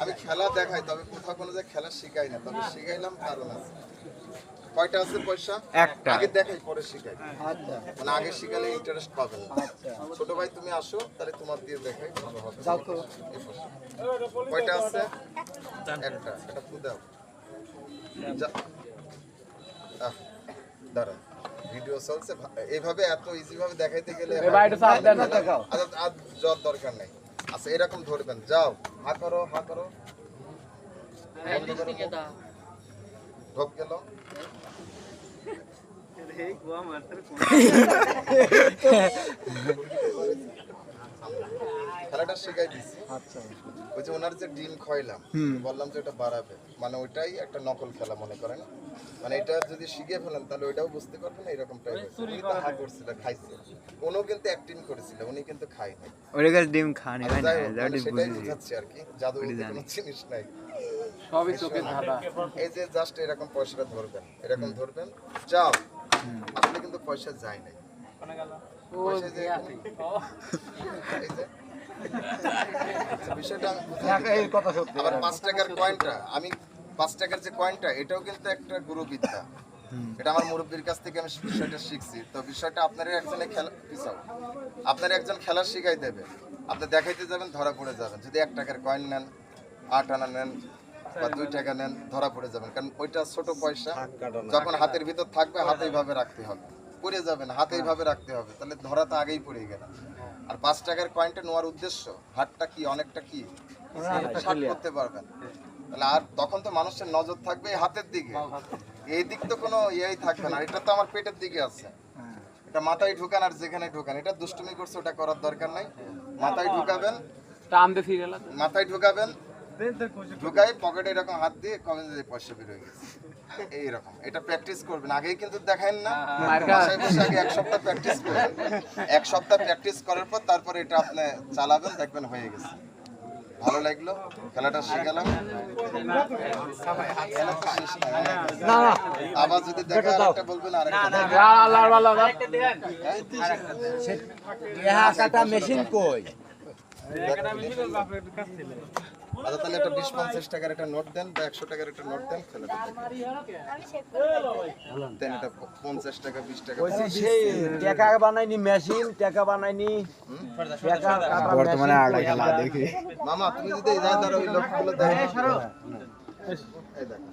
আমি খেলা দেখাই, তবে কোথাও কোনো যে খেলা শিখাই না, তবে শিখাইলাম কারণ আছে। কয়টা আছে পয়সা? একটা। আগে দেখাই পরে শিখাই। আচ্ছা মানে আগে শিখালে ইন্টারেস্ট পাবেন না। আচ্ছা ছোট ভাই তুমি আসো, তাহলে তোমার দিয়ে দেখাই ভালো হবে। যাও তো। এই পয়সা। কয়টা আছে? একটা। এটা ফু দাও। দাঁড়া, ভিডিও চলছে। এইভাবে এত ইজি ভাবে দেখাইতে গেলে আর জ্বর দরকার নেই। আচ্ছা এরকম ধরবেন, যাও হা করো, হা করো, ঢোক গেল। খেলাটা শিখাই দিচ্ছি। আচ্ছা ওই যে ওনার যে ডিম খাইলাম, বললাম যে ওটা বাড়াবে, মানে ওইটাই একটা নকল খেলা মনে করেন। মানে এটা যদি শিখে ফেলেন তাহলে ওইটাও বুঝতে পারবেন না। এরকম উনি তো হা করছিল, খাইছে, উনিও কিন্তু অ্যাক্টিং করেছিল, উনি কিন্তু খায়নি। ওরে কাছে ডিম খানি হয় না, মানে সেটাই বুঝাচ্ছি আর কি, জাদু কোনো জিনিস নাই, সবই চোখে ধাঁধা। এই যে জাস্ট এরকম পয়সাটা ধরবেন, এরকম ধরবেন, যাও। আসলে কিন্তু পয়সা যায় নাই, পয়সা যে এই যে বিষয়টা আমি কথা সত্যি। আবার 5 টাকার কয়েনটা, আমি 5 টাকার যে কয়েনটা, এটাও কিন্তু একটা গুরুবিদ্যা। এটা আমার মুরব্বির কাছ থেকে আমি বিষয়টা শিখছি। তো বিষয়টা আপনারই একজনে খেলা পিছাও, আপনার একজন খেলা শিখাই দেবে, আপনি দেখাইতে যাবেন, ধরা পড়ে যাবেন। যদি 1 টাকার কয়েন নেন, 8 আনা নেন বা 2 টাকা নেন, ধরা পড়ে যাবেন। কারণ ওইটা ছোট পয়সা, যখন হাতের ভিতর থাকবে হাতে এইভাবে রাখতে হবে, পড়ে যাবেন হাতে এইভাবে রাখতে হবে, তাহলে ধরা তো আগেই পড়ে গেল। আর 5 টাকার কয়েনটা নেওয়ার উদ্দেশ্য, হাতটা কি অনেকটা কি শার্ট করতে পারবেন, তাহলে আর তখন তো মানুষের নজর থাকবে এই হাতের দিকে, এই দিক তো কোনো ইয়েই থাকবে না। এটা তো আমার পেটের দিকে আছে, এটা মাথায় ঢুকান আর যেখানে ঢুকান। এটা দুষ্টুমি করছে, ওটা করার দরকার নাই। মাথায় ঢুকাবেন, মাথায় ঢুকাবেন, ঢুকাই পকেটে এরকম হাত দিয়ে কবে যে পয়সা বের হয়ে গেছে এইরকম। এটা প্র্যাকটিস করবেন, আগেই কিন্তু দেখেন না, বাসায় বসে আগে 1 সপ্তাহ প্র্যাকটিস করবেন। 1 সপ্তাহ প্র্যাকটিস করার পর তারপরে এটা আপনি চালাবেন, দেখবেন হয়ে গেছে। ভালো লাগলো, খেলাটা শিখালাম। আবার যদি দেখা আরেকটা বলবেন, আরেকটা মেশিন কই? আচ্ছা তাহলে একটা 20-50 টাকার একটা নোট দেন বা 100 টাকার একটা নোট দেন, খেলা দেন। এটা 50 টাকা 20 টাকা সেই টাকা বানাইনি মেশিন, টাকা বানাইনি টাকা কাটা বর্তমানে আড়া খেলা দেখি। মামা তুমি যদি এই জায়গায় ওই লোকগুলো দেখো, এই দেখো